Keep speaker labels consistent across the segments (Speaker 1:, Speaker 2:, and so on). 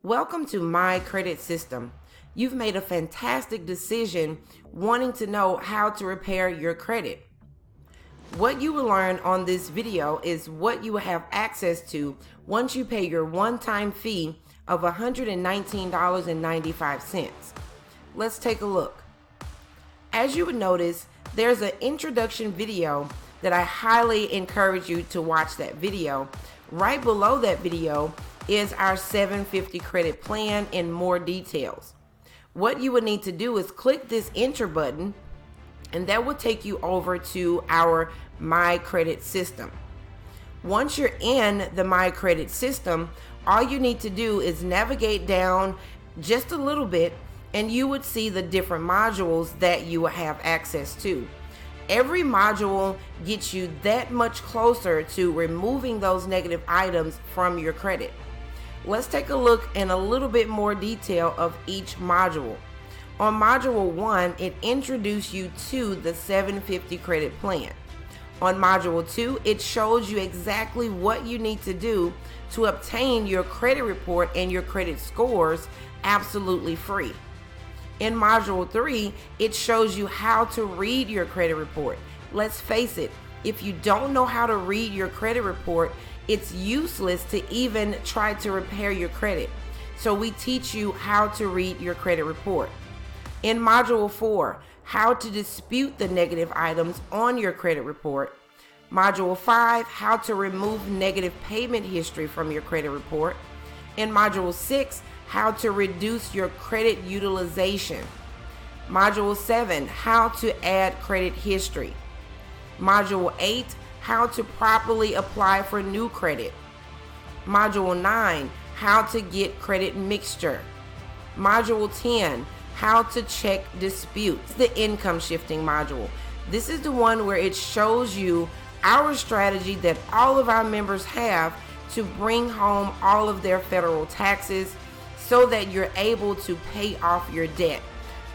Speaker 1: Welcome to My Credit System. You've made a fantastic decision wanting to know how to repair your credit. What you will learn on this video is what you will have access to once you pay your one-time fee of $119.95. Let's take a look. As you would notice, there's an introduction video that I highly encourage you to watch that video. Right below that video is our 750 credit plan in more details. What you would need to do is click this enter button, and that will take you over to our My Credit System. Once you're in the My Credit System, all you need to do is navigate down just a little bit and you would see the different modules that you will have access to. Every module gets you that much closer to removing those negative items from your credit. Let's take a look in a little bit more detail of each module. On module 1, it introduces you to the 750 credit plan. On module 2, it shows you exactly what you need to do to obtain your credit report and your credit scores absolutely free. In module 3, it shows you how to read your credit report. Let's face it, if you don't know how to read your credit report, it's useless to even try to repair your credit. So we teach you how to read your credit report. In module 4, how to dispute the negative items on your credit report. Module 5, how to remove negative payment history from your credit report. In module 6, how to reduce your credit utilization. Module 7, how to add credit history. Module 8, how to properly apply for new credit. Module 9, how to get credit mixture. Module 10, how to check disputes. The income shifting module. This is the one where it shows you our strategy that all of our members have to bring home all of their federal taxes so that you're able to pay off your debt.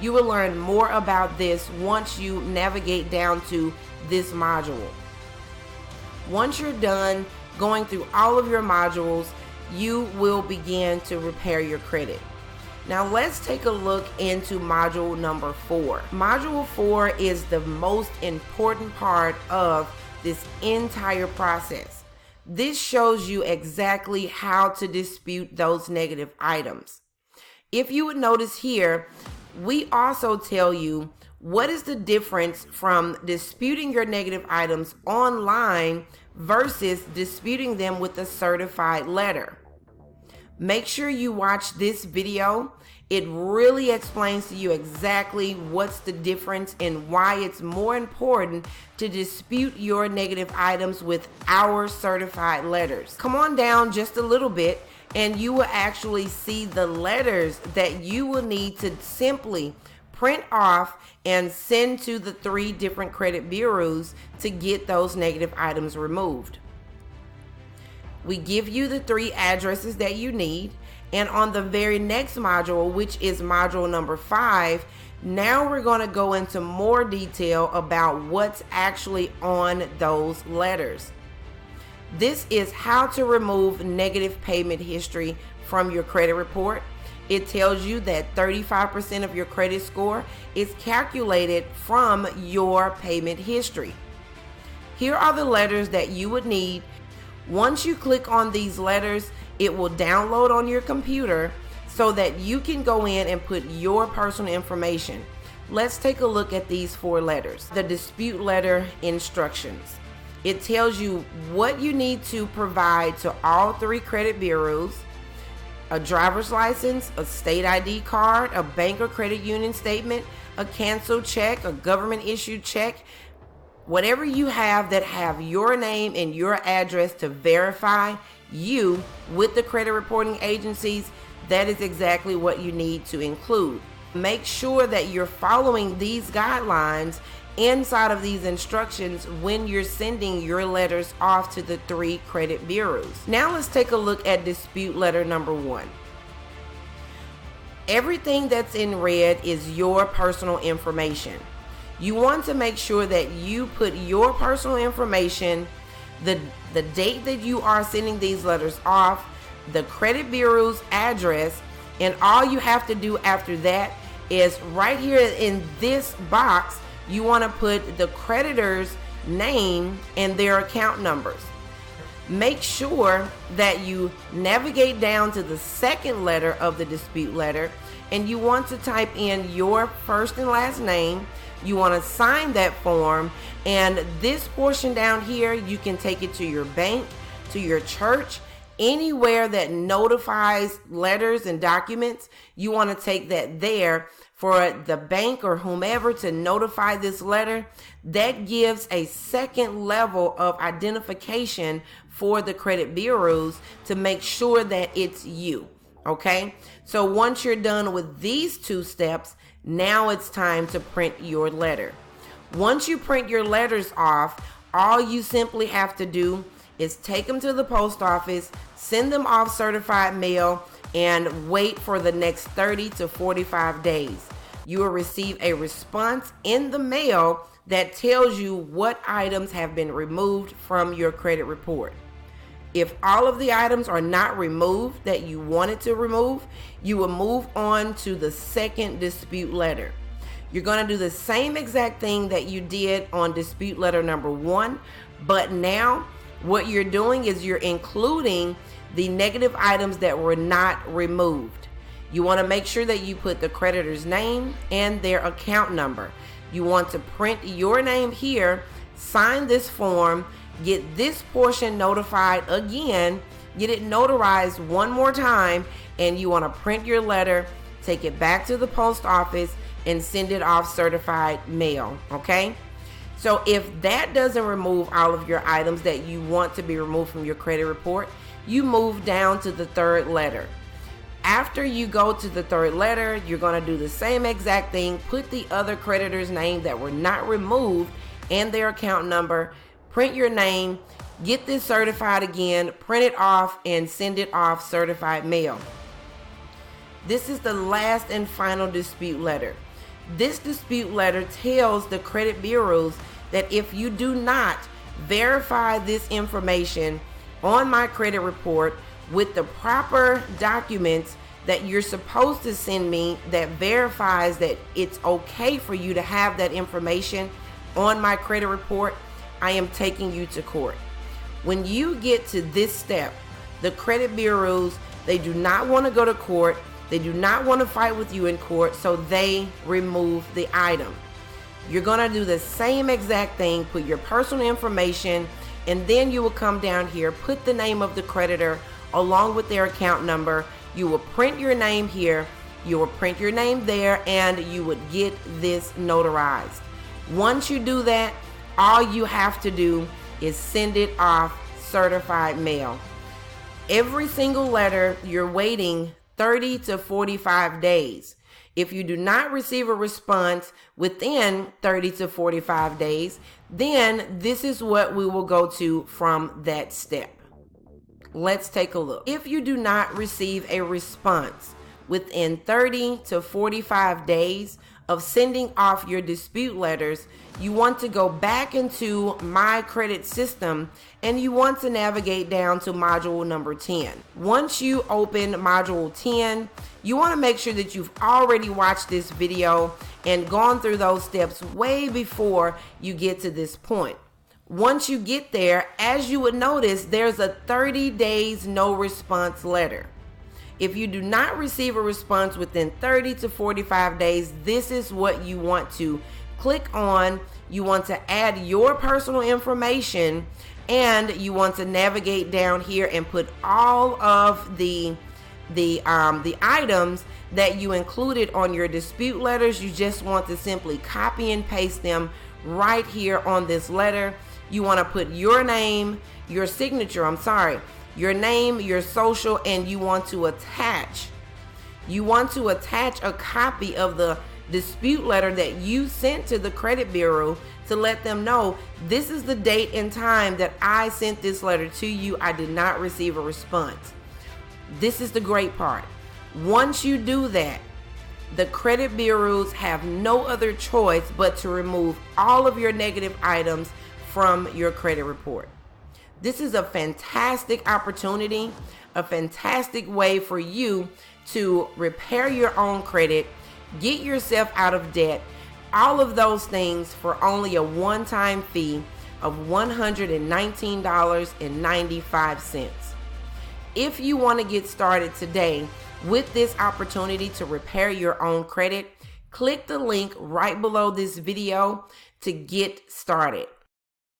Speaker 1: You will learn more about this once you navigate down to this module. Once you're done going through all of your modules, you will begin to repair your credit. Now let's take a look into module number 4. Module 4 is the most important part of this entire process. This shows you exactly how to dispute those negative items. If you would notice here, we also tell you what is the difference from disputing your negative items online versus disputing them with a certified letter. Make sure you watch this video. It really explains to you exactly what's the difference and why it's more important to dispute your negative items with our certified letters. Come on down just a little bit and you will actually see the letters that you will need to simply print off and send to the 3 different credit bureaus to get those negative items removed. We give you the 3 addresses that you need, and on the very next module, which is module number 5, now we're going to go into more detail about what's actually on those letters. This is how to remove negative payment history from your credit report. It tells you that 35% of your credit score is calculated from your payment history. Here are the letters that you would need. Once you click on these letters, it will download on your computer so that you can go in and put your personal information. Let's take a look at these 4 letters. The dispute letter instructions. It tells you what you need to provide to all 3 credit bureaus: a driver's license, a state ID card, a bank or credit union statement, a canceled check, a government issued check. Whatever you have that have your name and your address to verify you with the credit reporting agencies, that is exactly what you need to include. Make sure that you're following these guidelines inside of these instructions when you're sending your letters off to the 3 credit bureaus. Now let's take a look at dispute letter number 1. Everything that's in red is your personal information. You want to make sure that you put your personal information, the date that you are sending these letters off, the credit bureau's address, and all you have to do after that is right here in this box, you want to put the creditor's name and their account numbers. Make sure that you navigate down to the second letter of the dispute letter, and you want to type in your first and last name. You want to sign that form, and this portion down here, you can take it to your bank, to your church, anywhere that notifies letters and documents. You want to take that there for the bank or whomever to notify this letter. That gives a second level of identification for the credit bureaus to make sure that it's you. Okay, so once you're done with these two steps, now it's time to print your letter. Once you print your letters off, all you simply have to do is take them to the post office, send them off certified mail, and wait for the next 30 to 45 days. You will receive a response in the mail that tells you what items have been removed from your credit report. If all of the items are not removed that you wanted to remove, you will move on to the second dispute letter. You're going to do the same exact thing that you did on dispute letter number 1, but now what you're doing is you're including the negative items that were not removed. You want to make sure that you put the creditor's name and their account number. You want to print your name here, sign this form, get this portion notified again, get it notarized one more time, and you want to print your letter, take it back to the post office, and send it off certified mail, okay? So if that doesn't remove all of your items that you want to be removed from your credit report, you move down to the third letter. After you go to the third letter, you're going to do the same exact thing. Put the other creditor's name that were not removed and their account number, print your name, get this certified again, print it off, and send it off certified mail. This is the last and final dispute letter. This dispute letter tells the credit bureaus that if you do not verify this information on my credit report with the proper documents that you're supposed to send me that verifies that it's okay for you to have that information on my credit report, I am taking you to court. When you get to this step, the credit bureaus, they do not want to go to court. They do not want to fight with you in court, so they remove the item. You're going to do the same exact thing, put your personal information, and then you will come down here, put the name of the creditor along with their account number. You will print your name here, you will print your name there, and you would get this notarized. Once you do that, all you have to do is send it off certified mail. Every single letter, you're waiting 30 to 45 days. If you do not receive a response within 30 to 45 days, then this is what we will go to from that step. Let's take a look. If you do not receive a response within 30 to 45 days of sending off your dispute letters, you want to go back into My Credit System and you want to navigate down to module number 10. Once you open module 10, you want to make sure that you've already watched this video and gone through those steps way before you get to this point. Once you get there, as you would notice, there's a 30 days no response letter. If you do not receive a response within 30 to 45 days, this is what you want to click on. You want to add your personal information, and you want to navigate down here and put all of the items that you included on your dispute letters. You just want to simply copy and paste them right here on this letter. You want to put your name, your signature, your name, your social, and you want to attach a copy of the dispute letter that you sent to the credit bureau to let them know this is the date and time that I sent this letter to you. I did not receive a response. This is the great part. Once you do that, the credit bureaus have no other choice but to remove all of your negative items from your credit report. This is a fantastic opportunity, a fantastic way for you to repair your own credit, get yourself out of debt, all of those things for only a one-time fee of $119.95. If you want to get started today with this opportunity to repair your own credit, click the link right below this video to get started.